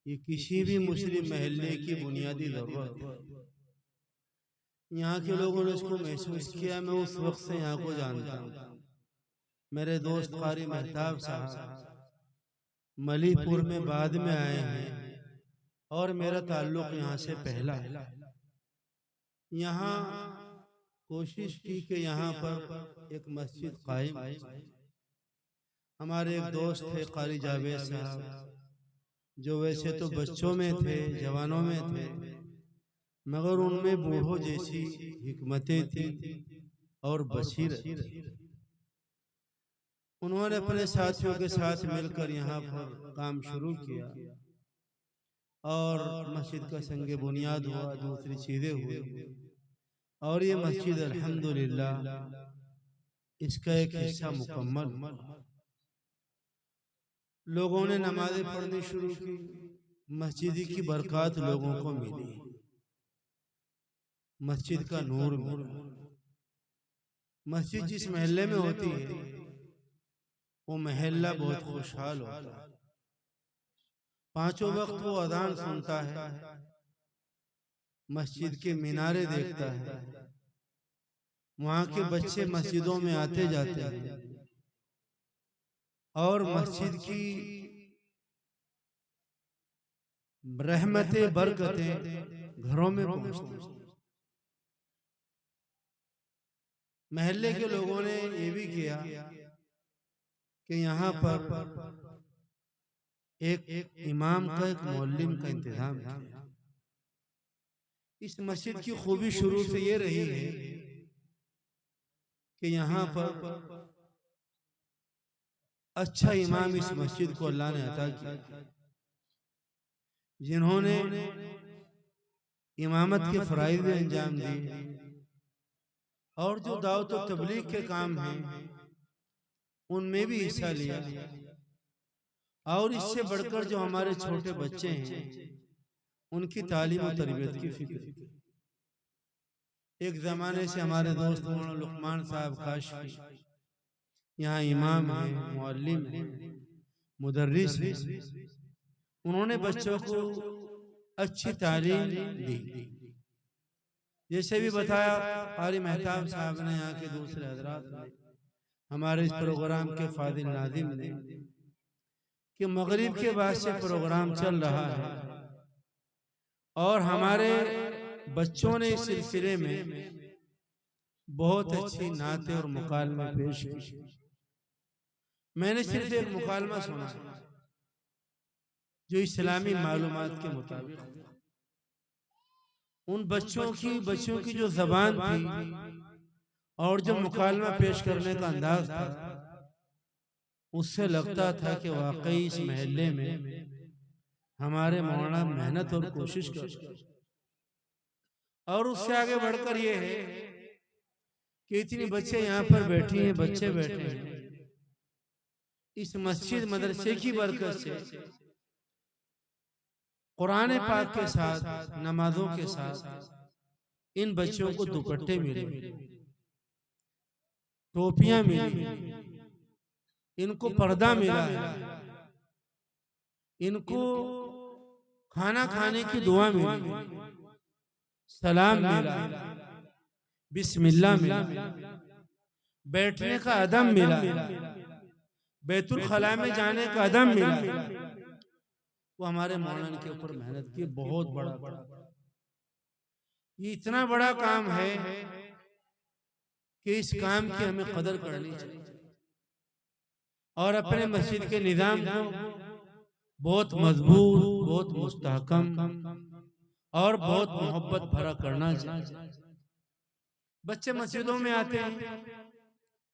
ये किसी भी मुस्लिम महल्ले की बुनियादी जरूरत है। यहाँ के लोगों ने इसको महसूस किया। मैं उस वक्त से यहाँ को जानता हूँ। मेरे दोस्त कारी मेहताब साहब मलीपुर में बाद में आए हैं और मेरा ताल्लुक यहाँ से पहला है। यहाँ कोशिश की कि यहाँ पर एक मस्जिद कायम। हमारे एक दोस्त थे कारी जावेद साहब, जो वैसे तो बच्चों में थे, जवानों में थे, मगर उनमें बूढ़ों जैसी हिकमतें थी और बसीरत थी। उन्होंने अपने साथियों के साथ मिलकर यहाँ पर काम शुरू किया और मस्जिद का संगे बुनियाद हुआ, दूसरी चीजें हुई और ये मस्जिद अल्हम्दुलिल्लाह इसका एक हिस्सा मुकम्मल। लोगों ने नमाजें पढ़नी शुरू की, मस्जिद की बरकत लोगों को मिली, मस्जिद का नूर मिला। मस्जिद जिस महल्ले में होती है वो महल्ला बहुत खुशहाल होता है। पांचों वक्त वो अजान सुनता है, मस्जिद के मीनारे देखता है, वहां के बच्चे मस्जिदों में आते जाते हैं और मस्जिद की रहमतें बरकतें घरों में पहुंचती हैं। महल्ले के लोगों ने ये भी किया कि यहाँ पर एक इमाम का, एक मौलवी का इंतजाम किया। इस मस्जिद की खूबी शुरू से ये रही है कि यहाँ पर अच्छा इमाम इस मस्जिद को अल्लाह ने अता किया, जिन्होंने इमामत के फराइज़ भी अंजाम दिए और जो दावत और तबलीग के काम हैं उनमें भी हिस्सा लिया। और इससे बढ़कर जो हमारे छोटे बच्चे हैं उनकी तालीम और तरबियत की फिक्र। एक जमाने से हमारे दोस्त मौलाना लुकमान साहब काशफी यहाँ इमाम हैं, मुअल्लिम हैं, मुदर्रिस हैं। उन्होंने बच्चों को अच्छी तालीम दी। जैसे भी बताया कारी मेहताब साहब ने, यहाँ के दूसरे हजरात ने, हमारे इस प्रोग्राम के फादिल नादिम ने, कि मगरिब के बाद से प्रोग्राम चल रहा है और हमारे बच्चों ने इस सिलसिले में बहुत अच्छी नाते और मुकालमे पेश की। मैंने सिर्फ एक मुकालमा सुना जो इस्लामी मालूमात के मुताबिक उन बच्चों की जो जबान थी और जो मुकालमा पेश करने का अंदाज था, उससे लगता था कि वाकई इस महल्ले में हमारे मौलाना मेहनत और कोशिश कर रहे हैं। और उससे आगे बढ़कर ये है कि इतने बच्चे यहाँ पर बैठे हैं, बच्चे बैठे हैं, इस मस्जिद मदरसे की बरकत से कुरान पाक के साथ, नमाजों के साथ इन बच्चों को दुपट्टे मिले, टोपियां मिली, इनको पर्दा मिला है, इनको खाना खाने की दुआ मिली, सलाम मिला, बिस्मिल्लाह मिला, बैठने का अदब मिला, बैतुल खला में जाने का अदब मिला। वो हमारे मौलाना के ऊपर मेहनत की, बहुत बड़ा। ये इतना बड़ा काम है कि इस काम की हमें कदर करनी चाहिए और अपने मस्जिद के निजाम को बहुत मजबूत, बहुत मुस्तहकम और बहुत मोहब्बत भरा करना चाहिए। बच्चे मस्जिदों में आते हैं,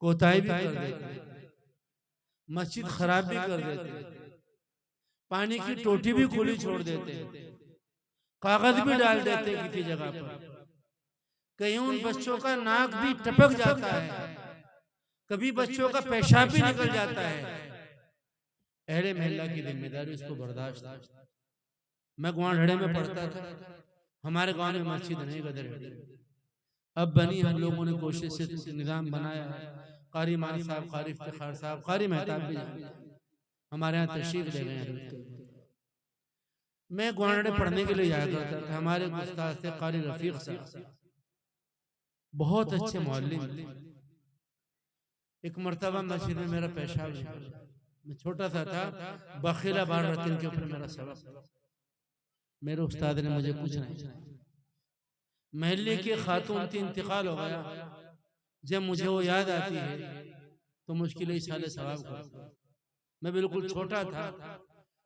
कोताही भी कर देते हैं, मस्जिद खराब भी कर देते हैं, पानी की टोटी भी खुली छोड़ देते हैं, कागज भी डाल देते हैं किसी जगह पर, कहीं उन बच्चों का नाक भी टपक जाता है, कभी बच्चों का पेशाब भी निकल जाता है। अहले महल्ला की जिम्मेदारी उसको बर्दाश्त। मैं ग्वांढड़े में पढ़ता था, हमारे गांव में मस्जिद नहीं गदर, अब बनी, हम लोगों ने कोशिश से निजाम बनाया है। कारी मान साहब, कारी इफ्तिखार साहब, कारी मेहताब भी हमारे यहाँ तशरीफ ले गए हैं। मैं ग्वानडे पढ़ने के लिए जाया करता था। हमारे उस्ताद थे कारी रफीक साहब, बहुत अच्छे मौलवी थे। एक मर्तबा मस्जिद में मेरा पेशाब निकल गया। मैं छोटा सा था, बखीला बार रतिन के ऊपर मेरा सबक। मेरे उस्ताद ने मुझे कुछ नहीं, महल्ले की खातून थी, इंतकाल हो गया। जब मुझे वो याद आती है तो मुश्किल ही साले सवाब करता। मैं बिल्कुल छोटा था,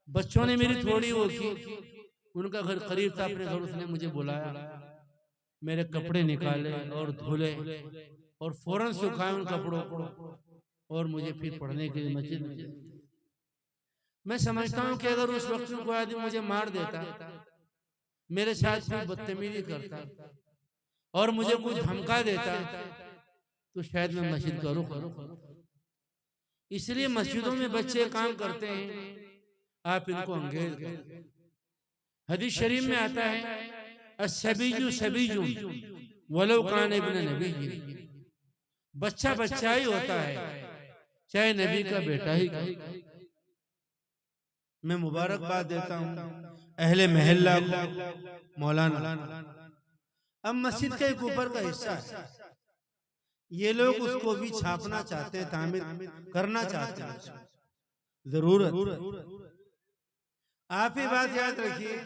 बच्चों ने मेरी थोड़ी वो की, उनका घर करीब था, अपने घर उसने मुझे बुलाया, मेरे कपड़े निकाले और धुले और फौरन सुखाए उन कपड़ों को और मुझे फिर पढ़ने के लिए मस्जिद में गए। मैं समझता हूँ कि अगर उस वक्त में कोई आदमी मुझे मार देता, मेरे साथ कोई बदतमीजी करता और मुझे कुछ धमका देता तो शायद मैं मस्जिद का रुख करता। इसलिए मस्जिदों में बच्चे काम करते हैं, आप इनको अंगेज करें। हदीस शरीफ में आता है अस्सबीजु सबीजु वलो कान इब्न नबी, बच्चा बच्चा ही होता है चाहे नबी का बेटा ही क्यों। मैं मुबारकबाद देता हूँ अहले महल्ला को, मौलाना। अब मस्जिद का एक ऊपर का हिस्सा है, ये लोग उसको भी छापना चाहते हैं, तामीर करना चाहते हैं। जरूरत आप ही बात याद रखिए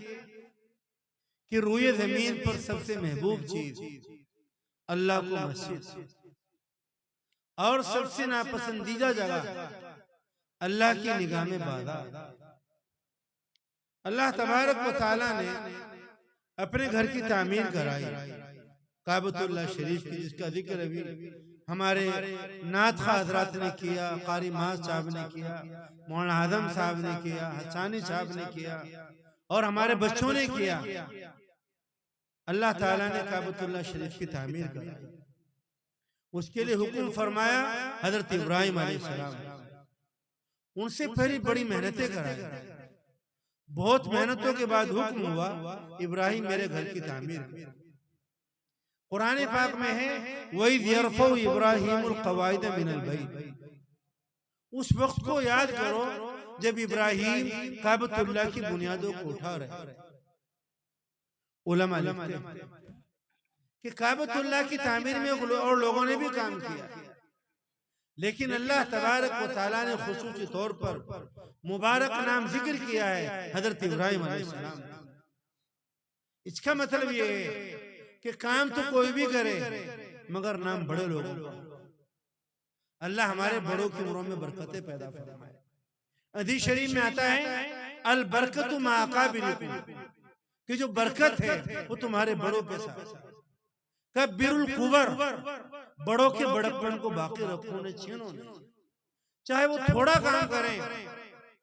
कि रूए जमीन पर सबसे महबूब चीज अल्लाह को मस्जिद और सबसे नापसंदीदा जगह अल्लाह की निगाह में बाधा। अल्लाह तबारक व तआला ने अपने घर की तामीर कराई, काबतुल्लाह शरीफ की, जिसका जिक्र अभी हमारे नाथ हजरात ने किया, कारी माज साहब ने किया, मौलाना आदम साहब ने किया, हसानी साहब ने किया और हमारे बच्चों ने किया। अल्लाह ताला ने काबतुल्लाह शरीफ की तामीर कराई, उसके लिए हुक्म फरमाया हजरत इब्राहिम अलैहिस्सलाम, उनसे पहले बड़ी मेहनतें कराई। बहुत मेहनतों के बाद हुक्म हुआ इब्राहिम मेरे घर की तामीर। कुरान पाक में है वही यरफउ इब्राहिमुल कवाइद मिनल बैत, उस वक्त को याद करो जब इब्राहिम काबतुल्लाह की बुनियादों को उठा रहे। उलमा लिखते हैं कि काबतुल्लाह की तामीर में और लोगों ने भी काम किया, लेकिन अल्लाह तबारक व तआला ने खुसूसी तौर पर मुबारक नाम जिक्र किया है हजरत इब्राहिम अलैहिस्सलाम। इसका मतलब ये है कि काम तो कोई भी करे मगर नाम बड़े लोगों का। अल्लाह हमारे बड़ों की उम्रों में बरकतें पैदा फरमाए। हदीस शरीफ में आता है अल बरकतु मा अकाबिरिकुम, कि जो बरकत है वो तुम्हारे बड़ों के साथ। कब बिरुल कुबर, बड़ों के बड़कपन को बाकी रखो ने छीनो नहीं। चाहे वो थोड़ा काम करें,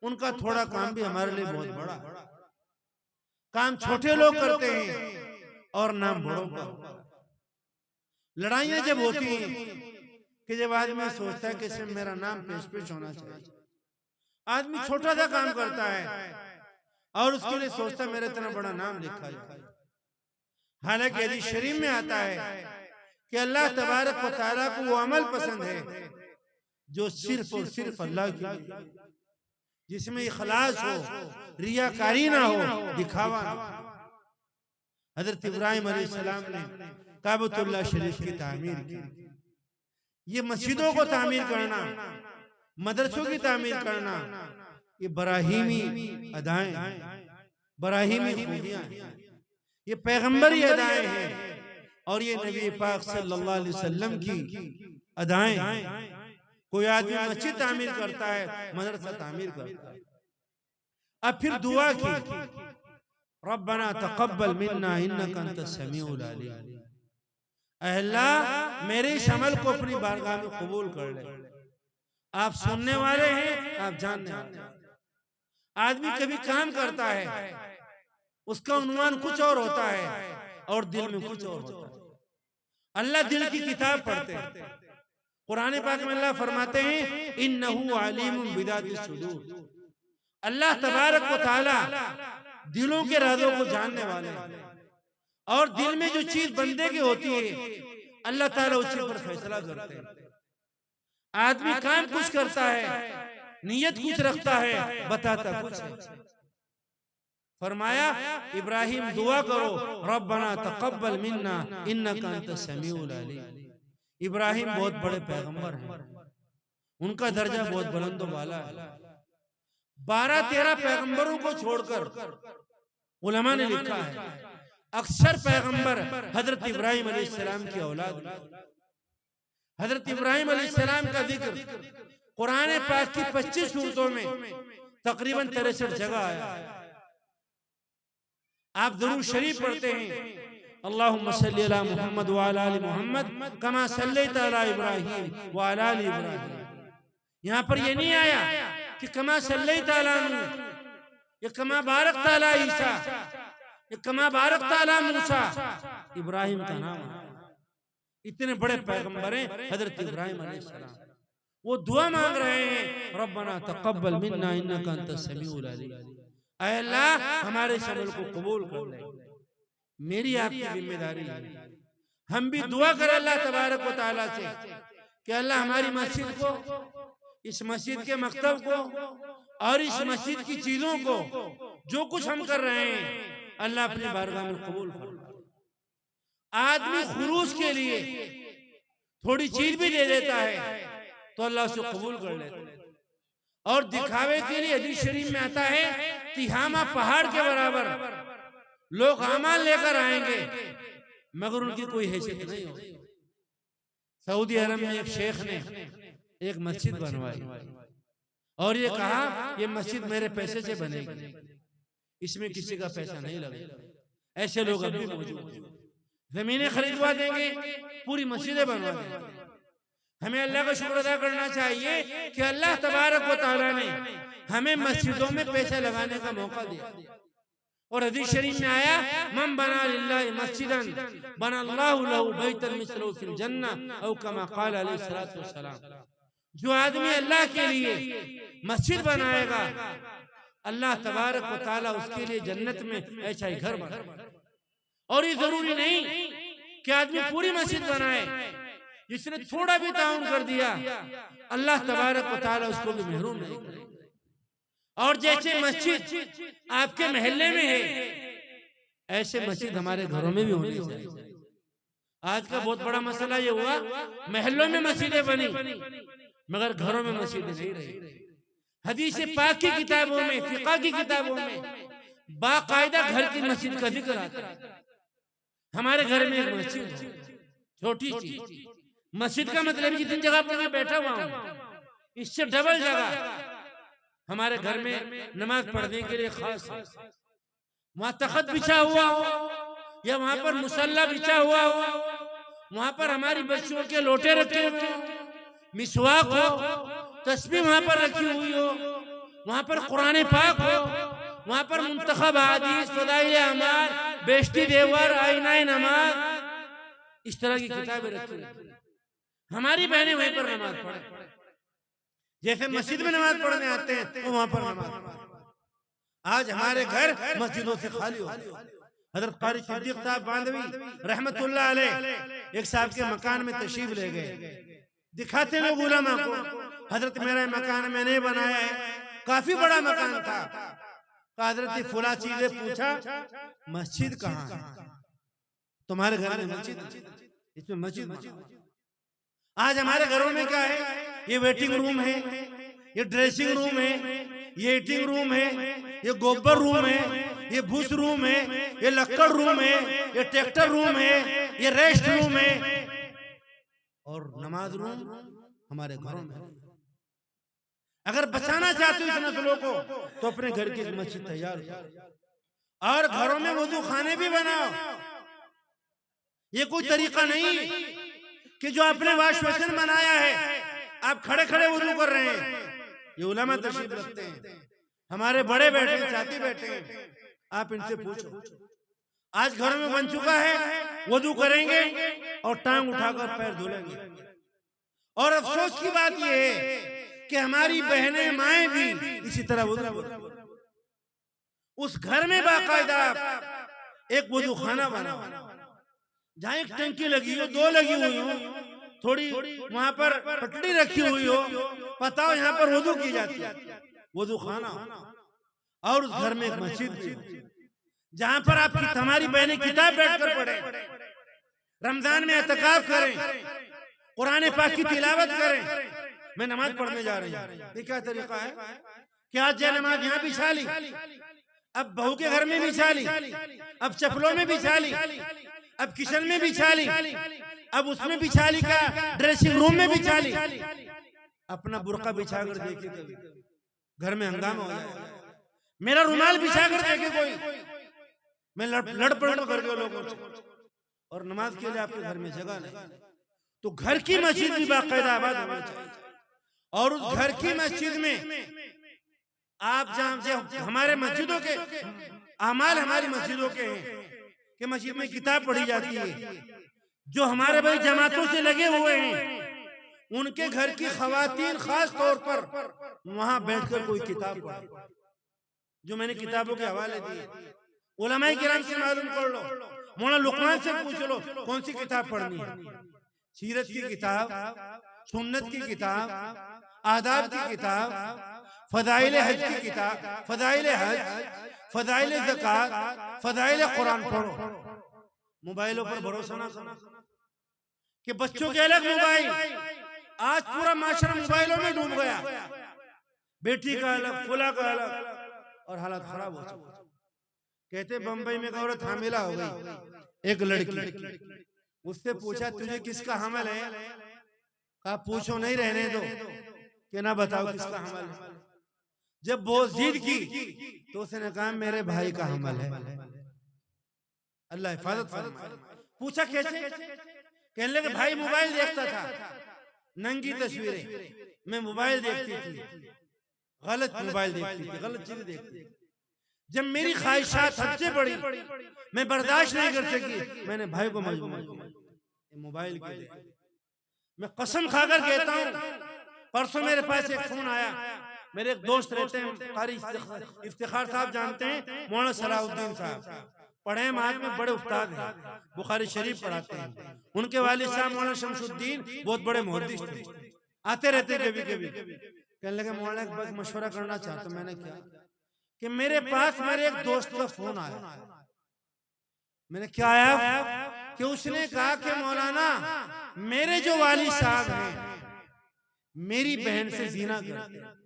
उनका थोड़ा काम भी हमारे लिए बहुत बड़ा। काम छोटे लोग करते हैं और नाम बड़ों का। लड़ाइयां जब होती हैं कि जब आदमी सोचता है कि सिर्फ मेरा नाम पेश पेश होना चाहिए, आदमी छोटा सा काम करता है और उसके लिए सोचता है मेरा इतना बड़ा नाम लिखा जाए। हालांकि हदीस शरीफ में आता है कि अल्लाह तबारक व तआला को वो अमल पसंद है जो सिर्फ और सिर्फ अल्लाह के लिए, जिसमें इखलास हो, रियाकारी ना हो, दिखावा ना। हजरत इब्राहिम अलैहिस्सलाम ने काबतुल्लाह शरीफ की तामीर की। ये मस्जिदों को तामीर करना, मदरसों की तामीर करना, ये बराहीमी अदाएं, बराहीमी खूबियां हैं, ये पैगंबरी अदाएं हैं और ये नबी पाक सल्लल्लाहु अलैहि वसल्लम की अदाएं। कोई आदमी मस्जिद तामीर करता है, मदरसा तामीर करता है। अब फिर दुआ की रब्बना तक़ब्बल मिन्ना इन्नका अंतस समीउल अलीम, अल्लाह मेरे इस अमल को अपनी बारगाह में कबूल कर ले। आप सुनने वाले हैं, आप जानने वाले हैं। आदमी कभी काम करता है, उसका उन्वान कुछ और होता है और दिल में कुछ और होता है। अल्लाह दिल की किताब पढ़ते हैं। कुरान पाक में अल्लाह फरमाते हैं इन्नहु अलीमुम बिदातिस सुदूर, अल्लाह तबारक व तआला दिलों के राजों को जानने वाले हैं और दिल में जो चीज बंदे की होती है अल्लाह ताला उसी पर फैसला करते हैं। आदमी काम कुछ करता है, नियत कुछ रखता है, बताता कुछ है। फरमाया इब्राहिम दुआ करो, रब्बना तक़ब्बल मिन्ना इन्नका अंतस समीउल अलीम। इब्राहिम बहुत बड़े पैगंबर हैं, उनका दर्जा बहुत बुलंद वाला है। 12-13 पैगंबरों को छोड़कर उलमा ने लिखा है अक्सर पैगंबर हजरत इब्राहिम अलैहिस्सलाम की औलाद में। हजरत इब्राहिम अलैहिस्सलाम का जिक्र कुरान पाक की 25 सूरतों में तकरीबन 63 जगह आया है। आप दुरूद शरीफ पढ़ते हैं, अल्लाहुम्मा सल्ली अला मुहम्मद व अला आलि मुहम्मद कमा सल्लैता अला इब्राहिम व अला आलि इब्राहिम। यहाँ पर ये नहीं आया कि कमा सल्लैता अला नूह, ये कमा बारकता अला ईसा, ये कमा बारकता अला मूसा। इब्राहिम का नाम है। इतने बड़े पैगंबर हैं हजरत इब्राहिम अलैहिस्सलाम। वो दुआ मांग रहे हैं, रब्बना तक़ब्बल मिन्ना इन्नका अंतस समीउल अलीम। ऐ अल्लाह हमारे अमल को कबूल कर ले। मेरी आपकी जिम्मेदारी है, हम भी दुआ करें अल्लाह तबारक व तआला से कि अल्लाह हमारी मस्जिद को, इस मस्जिद के मकतब को और इस मस्जिद की चीजों को, जो कुछ हम कर रहे हैं, अल्लाह अपनी बारगाह में कबूल फरमाए। आदमी खुलूस के लिए थोड़ी चीज भी दे देता है तो अल्लाह उसे कबूल कर लेता है। और दिखावे के लिए हदीस शरीफ में आता है तिहामा पहाड़ के बराबर लोग अमाल लेकर आएंगे मगर उनकी कोई हैसियत नहीं होगी। सऊदी अरब में एक शेख ने एक मस्जिद बनवाई और ये कहा ये मस्जिद मेरे पैसे से बनेगी, इसमें किसी का पैसा नहीं लगेगा। ऐसे लोग अभी मौजूद हैं। जमीनें खरीदवा देंगे, पूरी मस्जिदें बनवा देंगे। हमें अल्लाह का शुक्र अदा करना चाहिए कि अल्लाह तबारक व तआला ने हमें मस्जिदों में पैसा लगाने का मौका दिया। और हदीस शरीफ में आया मन बना लिल्लाहि मस्जिदन बना अल्लाहु लहु बैतन मिस्लहु फिल जन्नह औ कमा क़ाल अलैहि सलातु वस्सलाम। जो आदमी अल्लाह के लिए मस्जिद बनाएगा अल्लाह तबारक व तआला उसके लिए जन्नत में ऐसा ही घर बनाएगा। और ये जरूरी नहीं कि आदमी पूरी मस्जिद बनाए, जिसने थोड़ा भी ताउन कर दिया अल्लाह तबारक व तआला उसको भी महरूम नहीं करेगा। और जैसे मस्जिद आपके मोहल्ले में है ऐसे मस्जिद हमारे घरों में भी होनी चाहिए। आज का बहुत बड़ा मसला ये हुआ मोहल्लों में मस्जिदें बनी मगर घरों में मस्जिदें नहीं रही। हदीस पाक की किताबों में, फिक़ह की किताबों में बाकायदा घर की मस्जिद का जिक्र आता है। हमारे घर में एक मस्जिद छोटी सी मस्जिद का मतलब जितनी जगह पर मैं बैठा हुआ हूँ इससे डबल जगह हमारे घर में नमाज पढ़ने के लिए खास है। वहां तख्त बिछा हुआ हो या वहां पर मुसल्ला बिछा हुआ हो, वहां पर हमारी बच्चियों के लोटे रखे हुए हो, मिसवाक हो, तस्बीह वहां पर रखी हुई हो, वहां पर कुरान पाक हो, वहां पर मुंतखब हदीस, फदाइल अमाल, बेश्ती देवर, आईनाए नमाज, इस तरह की किताबें रखी हुई। हमारी बहनें वहीं पर नमाज पढ़े, जैसे मस्जिद में नमाज पढ़ने आते हैं तो वहां पर नमाज पढ़े। आज हमारे घर मस्जिदों से खाली हो। हजरत कारी सिद्दीक साहब बांधवी रहमतुल्लाह अलैह एक साहब के मकान में तशरीफ ले गए। दिखाते लोग उलमा को, हजरत मेरा मकान मैंने बनाया है, काफी बड़ा मकान था। हजरत फुला चीजें पूछा मस्जिद कहाँ है? तुम्हारे घर में मस्जिद, इसमें मस्जिद। आज हमारे घरों में क्या है? ये वेटिंग रूम है, ये ड्रेसिंग रूम है, ये ईटिंग रूम है, ये गोबर रूम है, ये भूस रूम है, ये लक्कड़ रूम है, ये ट्रैक्टर रूम है, ये रेस्ट रूम है और नमाज रूम हमारे घरों में। अगर बचाना चाहते हो इस नस्लों को तो अपने घर की मस्जिद तैयार करो और घरों में वजू खाने भी बनाओ। ये कोई तरीका नहीं कि जो आपने वाश बेसिन बनाया है आप खड़े खड़े वजू कर रहे हैं। ये उलमा तशरीफ रखते हैं, हमारे बड़े बैठे हैं, साथी बैठे हैं, आप इनसे पूछो। आज घरों में बन चुका है वजू करेंगे और टांग उठाकर पैर धुलेंगे। और अफसोस की बात यह है कि हमारी बहनें माएं भी इसी तरह वजू। उस घर में बाकायदा एक वजू खाना बनाओ, जहाँ एक टंकी लगी हो, दो लगी हुई हो, थोड़ी वहां पर पटड़ी रखी हुई हो, पता हो यहाँ पर वजू की जाती है, वजू खाना। और उस घर में एक मस्जिद भी। जहां पर आप हमारी बहनें किताब बैठकर पढ़ें, रमजान में एतकाफ करें, कुरान पाक की तिलावत करें। मैं नमाज पढ़ने जा रही हूँ, ये क्या तरीका है? क्या जय नमाज यहाँ बिछा ली, अब बहू के घर में बिछा ली, अब चप्पलों में बिछा ली, अब किचन में बिछा ली, अब उसमें बिछा ली, का ड्रेसिंग रूम में बिछा ली। अपना बुर्का बिछा कर देखे, कभी घर में हंगामा हो जाए। मेरा रुमाल बिछा कर देखे कोई, मैं लड़ पड़ करके लोगों से, और नमाज के लिए आपके घर में जगह नहीं। तो घर की मस्जिद भी बाकायदा आबाद होना चाहिए, और उस घर की मस्जिद में आप जहाँ हमारे मस्जिदों के अमाल हमारी मस्जिदों के हैं कि मस्जिद में किताब पढ़ी जाती है। जो हमारे भाई जमातों से लगे हुए हैं, उनके घर की खवातीन खास तौर पर वहां बैठकर कोई किताब पढ़े। जो मैंने किताबों के हवाले दिए, उलमाए किराम से मालूम कर लो, मौलाना लुकमान से पूछ लो कौन सी किताब पढ़नी है। सीरत की किताब, सुन्नत की किताब, आदाब की किताब, फदाइले हज की किताब, फदाइले हज, फदाइले ज़कात, फदाइले कुरान पढ़ो। मोबाइलों पर भरोसा ना करो कि बच्चों के अलग मोबाइल, आज पूरा माशरा मोबाइलों में डूब गया। बेटी का अलग, फुला का अलग, और हालत खराब हो चुकी। कहते बंबई में एक औरत हामिला हो गई, एक लड़की, उससे पूछा तुझे किसका हमल है? कहा पूछो नहीं, रहने दो, कि ना बताओ किसका हमल है। जब बहुत जिद की तो उसने कहा मेरे भाई का हमल है। अल्लाह हिफाजत फरमाए। पूछा कैसे? कहने लगे भाई मोबाइल देखता था, नंगी तस्वीरें, मैं मोबाइल देखती थी, गलत मोबाइल देखती थी, गलत चीजें देखती थी। जब मेरी ख्वाहिशात हद से बढ़ी, मैं बर्दाश्त नहीं कर सकी, मैंने भाई को मजबूर किया मोबाइल के लिए। मैं कसम खाकर कहता हूँ, परसों मेरे पास एक फोन आया, मेरे एक दोस्त रहते हैं कारी इफ्तिखार साहब, जानते हैं मौलाना सलाहुद्दीन साहब, पढ़े हैं माद में, बड़े उस्ताद हैं, बुखारी शरीफ पढ़ाते हैं। उनके वालिद साहब मौलाना शमसुद्दीन बहुत बड़े मुहद्दिस थे, आते रहते कभी कभी। कहने लगे मौलाना एक बात मशवरा करना चाहता हूं। मैंने क्या? कि मेरे पास मेरे एक दोस्त का फोन आया। मैंने क्या आया? कि उसने कहा कि मौलाना मेरे जो वालिद साहब हैं मेरी बहन से ज़िना करते हैं।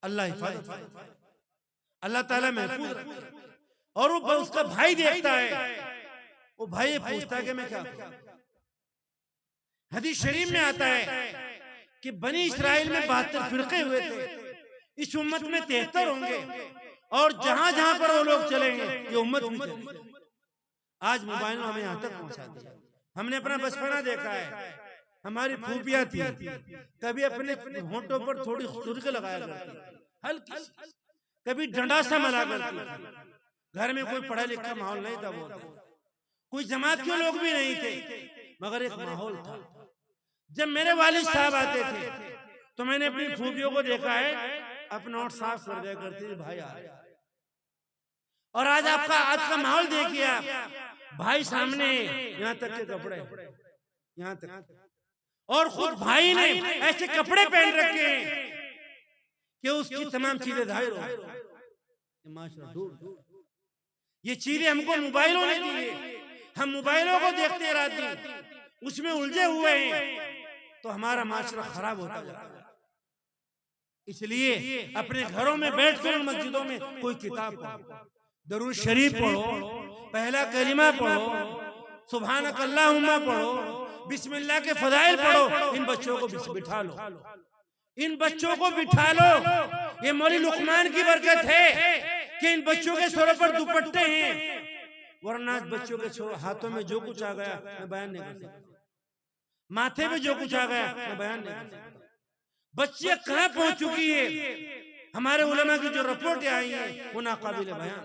अल्लाह हिफाजत, अल्लाह ताला महफूज रखे। और वो उसका भाई देखता है, वो भाई पूछता है कि मैं क्या करूं? हदीस शरीफ में आता है कि बनी इस्राइल में 72 फिरके हुए थे, इस उम्मत में 73 होंगे, और जहां जहां पर वो लोग चलेंगे ये उम्मत भी चलेगी। आज मोबाइल ने हमें यहाँ तक पहुंचा दिया। हमने अपना बचपना देखा है, हमारी फूफियां थी, कभी अपने होंठों पर थोड़ी सुर्ख लगाया करती, हल्की, कभी डंडा सा मला करती। घर में कोई पढ़ा लिखा माहौल नहीं था, वो कोई जमात के लोग भी नहीं थे, मगर एक माहौल था। जब मेरे वालिद साहब आते थे तो मैंने अपनी फूफियों को देखा है, अपना होंठ साफ कर दिया करती थी, भाई आ रहे। और आज आपका आज का माहौल देखिए आप, भाई सामने, यहाँ तक के कपड़े, यहाँ तक, और खुद भाई ने ऐसे कपड़े पहन रखे हैं कि उसकी तमाम चीजें जाहिर हो। ये चीजें हमको मोबाइलों ने दी है, हम मोबाइलों को देखते हैं रात दिन, उसमें उलझे हुए हैं, तो हमारा माशरा खराब होता जाता है। इसलिए अपने घरों में बैठकर मस्जिदों में कोई किताब पढ़ो, दरूद शरीफ पढ़ो, पहला कलिमा पढ़ो, सुभानक अल्लाहुम्मा पढ़ो, बिस्मिल्लाह के फदाइल पढ़ो। इन बच्चों को बिठा लो, इन बच्चों को बिठा लो। ये मौलवी लुकमान की बरकत है कि इन बच्चों के सरों पर दुपट्टे हैं, वरना बच्चों के हाथों में जो कुछ आ गया मैं बयान नहीं कर सकता, माथे में जो कुछ आ गया मैं बयान नहीं कर सकता। बच्चे कहां पहुंच चुकी है, हमारे उलमा की जो रिपोर्टें आई हैं वो नाकाबिल बयान।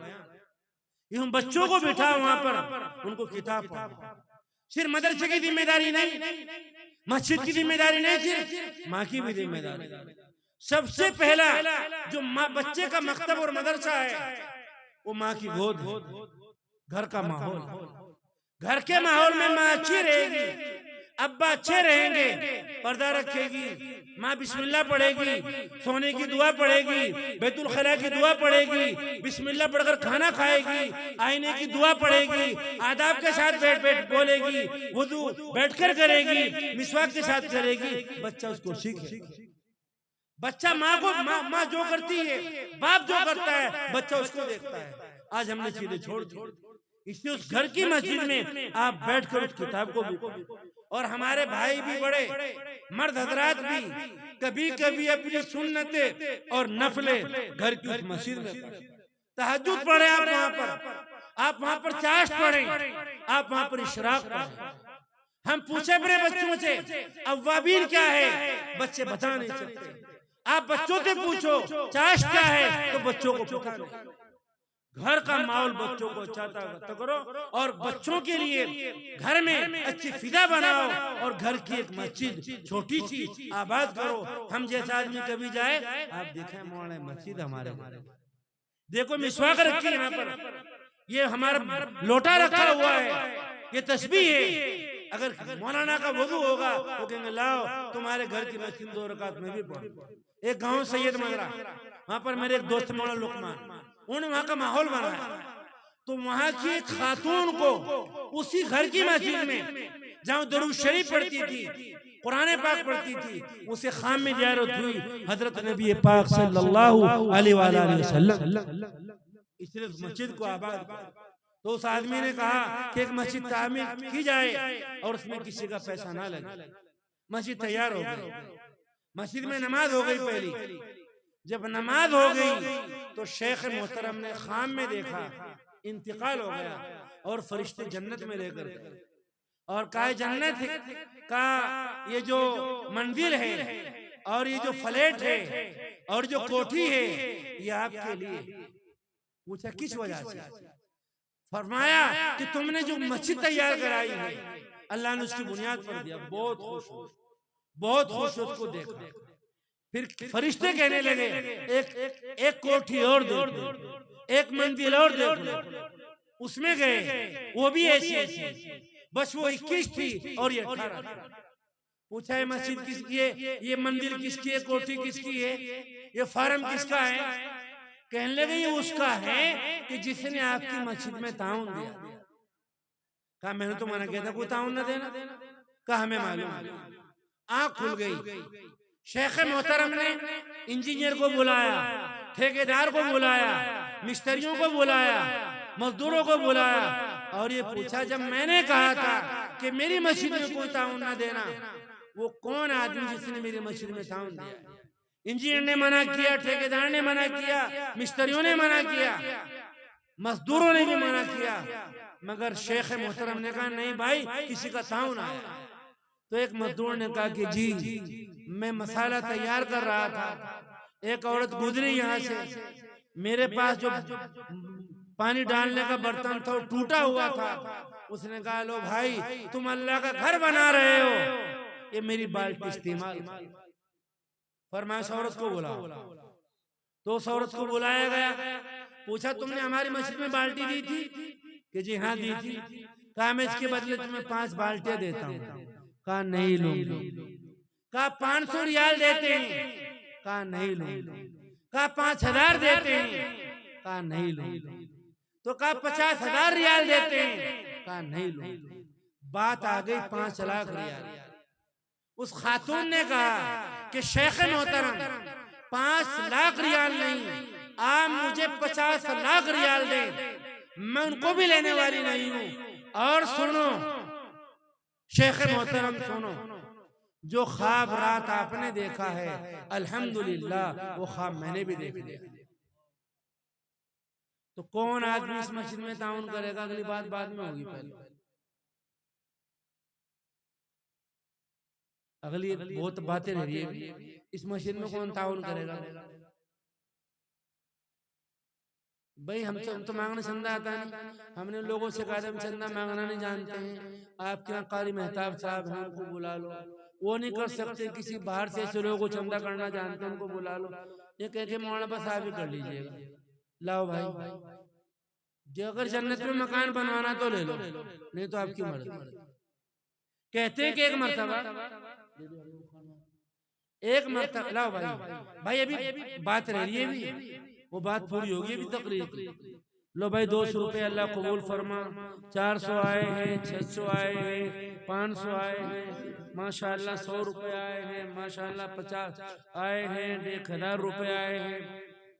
ये हम बच्चों को बिठा वहां पर, उनको किताब पढ़ाओ। सिर्फ मदरसे की जिम्मेदारी नहीं, मस्जिद की जिम्मेदारी नहीं, सिर्फ माँ की भी जिम्मेदारी। सबसे पहला जो माँ बच्चे का मकतब और मदरसा है वो माँ की गोद, घर का माहौल। घर के माहौल में माँ अच्छी रहेगी, अब्बा अच्छे रहेंगे, पर्दा रखेगी, माँ बिस्मिल्लाह पढ़ेगी, सोने की दुआ पढ़ेगी, बैतुल खला की दुआ पढ़ेगी, बिस्मिल्लाह पढ़कर खाना खाएगी, आईने की दुआ पढ़ेगी, आदाब के साथ बैठ बैठ बोलेगी, वुजू बैठकर करेगी, मिसवाक के साथ करेगी। बच्चा उसको सीखे। बच्चा माँ जो करती है, बाप जो करता है, बच्चा उसको देखता है। आज हमने चीजें छोड़ दी, इसलिए उस घर की मस्जिद में आप बैठकर उस किताब को भी, और हमारे भाई भी बड़े मर्द हजरात भी कभी कभी अपनी सुन्नते और नफले घर की उस मस्जिद में पढ़े। तहज्जुद पढ़े आप वहां पर चाश्त पढ़े, आप वहां पर इशराक पढ़े। हम पूछे अपने बच्चों से अव्वाबीन क्या है, बच्चे बता नहीं सकते। आप बच्चों से पूछो चाश्त क्या है, तो बच्चों को पता नहीं। घर का माहौल बच्चों को अच्छा करो, और बच्चों के लिए घर में अच्छी फिजा बनाओ, और घर की एक मस्जिद छोटी सी आबाद करो। हम जैसा आदमी कभी जाए, आप देखें मोहल्ले मस्जिद हमारे, देखो मिसवाक रखी है यहाँ पर, ये हमारा लोटा रखा हुआ है, ये तस्बीह है। अगर मौलाना का वजू होगा तो कहेंगे लाओ तुम्हारे घर की मस्जिद 2 रकात में भी पढ़ो। एक गांव सैयद मगरा, वहां पर मेरे एक दोस्त मौलाना लुकमान, उन्होंने वहां का माहौल बनाया। तो वहां की एक खातून को उसी घर की मस्जिद में, जहां दरूद शरीफ पढ़ती थी, कुरान पाक पढ़ती थी, उसे खाम में ज़ियारत हुई हजरत नबी पाक सल्लल्लाहु अलैहि वसल्लम। इसलिए मस्जिद को आबाद। तो उस आदमी ने कहा कि एक मस्जिद तामीर की जाए और उसमें किसी का पैसा ना लगे। मस्जिद तैयार हो गई, मस्जिद में नमाज हो गई। पहली जब नमाज हो गई तो शेख मोहतरम ने खाम में देखा इंतकाल हो गया, और फरिश्ते जन्नत में लेकर गए और कहा जन्नत का ये जो मंजिल है और ये जो फ्लैट है और जो कोठी है, ये आपके लिए। पूछा किस वजह से? फरमाया कि तुमने जो मस्जिद तैयार कराई है, अल्लाह ने उसकी बुनियाद पर दिया। बहुत खुश, बहुत खुश उसको देखा। फिर फरिश्ते कहने लगे एक कोठी और दे दो, एक मंजिल और दे दो। उसमें गए, वो भी ऐसी, बस वो 21 थी और ये 18। पूछा है मस्जिद किसकी है, ये मंदिर किसकी है, कोठी किसकी है, ये फार्म किसका है? कहने लगे ये उसका है कि जिसने आपकी मस्जिद में ताउन दिया। कहा मैंने तो मना किया था कोई ताउन न देना। कहा हमें मालूम। आंख खुल गई। शेख मोहतरम ने इंजीनियर को बुलाया, ठेकेदार को बुलाया, मिस्त्रियों को बुलाया, मजदूरों को बुलाया, और ये पूछा जब मैंने कहा था कि मेरी मस्जिद में कोई ताउन न देना, वो कौन आदमी जिसने मेरी मस्जिद में ताउन दिया? इंजीनियर ने मना किया, ठेकेदार ने मना किया, मिस्त्रियों ने मना किया, मजदूरों ने भी मना किया, मगर शेख मोहतरम ने कहा नहीं भाई किसी का ताउन आया। तो एक मजदूर ने कहा कि जी मैं मसाला तैयार कर रहा था, एक औरत गुजरी यहाँ से, मेरे पास जो पानी डालने का बर्तन था वो टूटा हुआ था। उसने कहा लो भाई तुम अल्लाह का घर बना रहे हो, ये मेरी बाल्टी इस्तेमाल। फरमाया उस औरत को बुलाओ। तो उस औरत को बुलाया गया, पूछा तुमने हमारी मस्जिद में बाल्टी दी थी? कि जी हाँ दी थी। कहा मैं इसके बदले तुम्हें 5 बाल्टियां देता हूँ। कहा नहीं लूंगी। कहा 500 रियाल देते हैं। कहा नहीं लूंगी। कहा 5000 देते हैं। कहा नहीं लूंगी। तो कहा 50,000 रियाल देते हैं। कहा नहीं लूंगी। बात आ गई 5 लाख रियाल। उस खातून ने कहा कि शेख मोहतरम 5 लाख रियाल नहीं, आप मुझे 50 लाख रियाल दें, मैं उनको भी लेने वाली नहीं हूं। और सुनो शेख मोहतरम सुनो, जो ख्वाब रात आपने देखा है अल्हम्दुलिल्लाह वो ख्वाब मैंने भी देख लिया। तो कौन आदमी इस मस्जिद में ताउन करेगा? अगली बात बाद में होगी, पहले अगली बहुत बातें रह रही है। इस मस्जिद में कौन ताउन करेगा? भाई हम तो मांगना चंदा आता नहीं। हमने लोगों से कहा हम चंदा मांगना नहीं जानते हैं, आपके यहाँ कारी मेहताब साहब हैं उनको बुला लो। वो नहीं कर सकते, किसी बाहर से ऐसे लोगों को चंदा करना जानते हैं उनको बुला लो। ये कह के मौलाना बस आप ही कर लीजिएगा। लाओ भाई, जो अगर जन्नत में मकान बनवाना तो ले लो, नहीं तो आपकी मर्जी। कहते हैं कि एक मर्तबा लाओ भाई, भाई अभी बात रह रही है, अभी वो बात पूरी होगी अभी तकरीर की। लो भाई 200 रुपये अल्लाह कबूल फरमा। 400 आए हैं, 600 आए हैं, 500 आए हैं, माशाअल्लाह 100 रुपये आए हैं, माशाअल्लाह 50 आए हैं, 1000 रुपये आए हैं,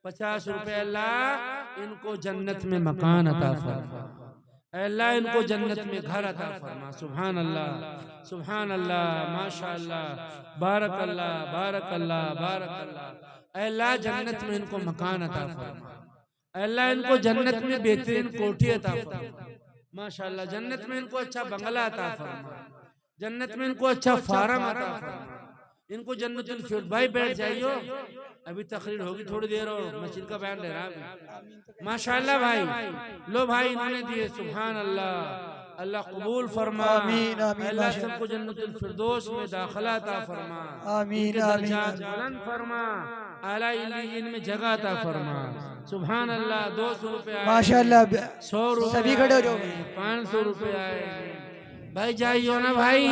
50 रुपये। अल्लाह इनको जन्नत में मकान अता फरमा, अल्लाह इनको जन्नत में घर अता फरमा। सुभान अल्लाह, सुभान अल्लाह, माशाअल्लाह, बारक अल्लाह, बारक अल्लाह, बारक अल्लाह। अल्लाह जन्नत में इनको मकान अता फरमा, अल्लाह इनको जन्नत में बेहतरीन कोठी अता फरमा, माशाअल्लाह। जन्नत में इनको अच्छा बंगला अता फरमा, जन्नत में इनको अच्छा फार्म अता फरमा, इनको जन्नतुल फिरदौस। भाई बैठ जाइयो, अभी तकरीर होगी थोड़ी देर और मस्जिद का बयान ले रहा है माशाअल्लाह। भाई लो भाई इन्होंने दिए, सुभान अल्लाह, अल्लाह कबूल फरमा, आमीन आमीन अल्लाह सबको जन्नतुल फिरदौस में दाखिला अता फरमा, आमीन इनके आमीन दर्जात बुलंद फरमा, आला इल्लीयीन में जगह अता फरमा। सुभान अल्लाह। 200 रुपये आए, माशाअल्लाह। 100 रुपये सभी खड़े हो जाओ। 500 रुपये आए हैं। भाई जाइयो ना भाई,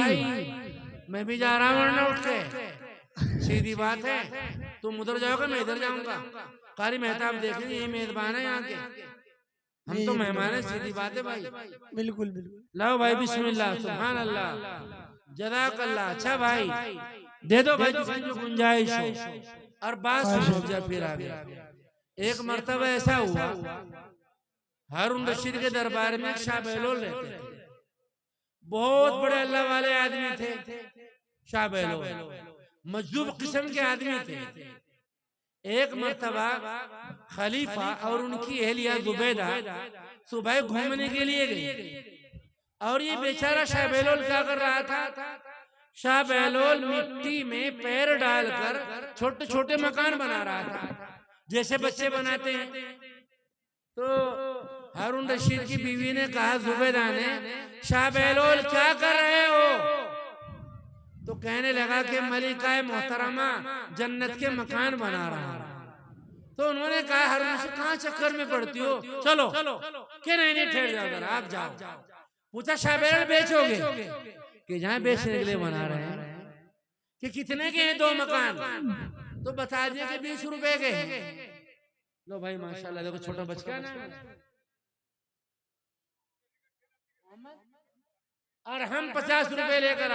मैं भी जा रहा हूँ वरना उठ के, सीधी बात है। तुम उधर जाओगे मैं इधर जाऊंगा, कारी मेहताब देखेंगे ये मेजबान है यहाँ के, हम तो मेहमान है, सीधी बात है भाई। बिल्कुल बिल्कुल। लाओ भाई बिस्मिल्लाह, सुभान अल्लाह, जज़ाकल्लाह। अच्छा भाई दे दो भाई जिसकी जो गुंजाइश हो, और बात सुनो जब फिर आगे। एक मर्तबा ऐसा हुआ, हारून रशीद के दरबार में शाह बहलोल रहते थे, बहुत बड़े अल्लाह वाले आदमी थे। शाह बहलोल मजदूब किस्म के आदमी थे। एक मर्तबा खलीफा और उनकी एहलिया जुबैदा सुबह घूमने के लिए गई, और ये बेचारा शाह बहलोल क्या कर रहा था? शाह बहलोल मिट्टी में पैर डालकर छोटे छोटे मकान बना रहा था, जैसे बच्चे बनाते हैं। तो हारून रशीद की बीवी ने कहा जुबैदा ने, शाह बहलोल क्या कर रहे हो? तो कहने लगा कि मलिका मोहतरमा जन्नत के मकान बना रहा है। तो उन्होंने कहा हारून रशीद कहाँ चक्कर में पड़ती हो, चलो कि नहीं ठहर जाओ जरा, आप जाओ। पूछा शाह बहलोल बेचोगे? कि जहाँ बेचने के लिए बना रहे हैं। कि कितने के हैं 2 मकान? तो बता दिए कि 20 रुपए के हैं। लो भाई माशाल्लाह, देखो छोटा बच्चा ना, और हम 50 रुपए लेकर आए।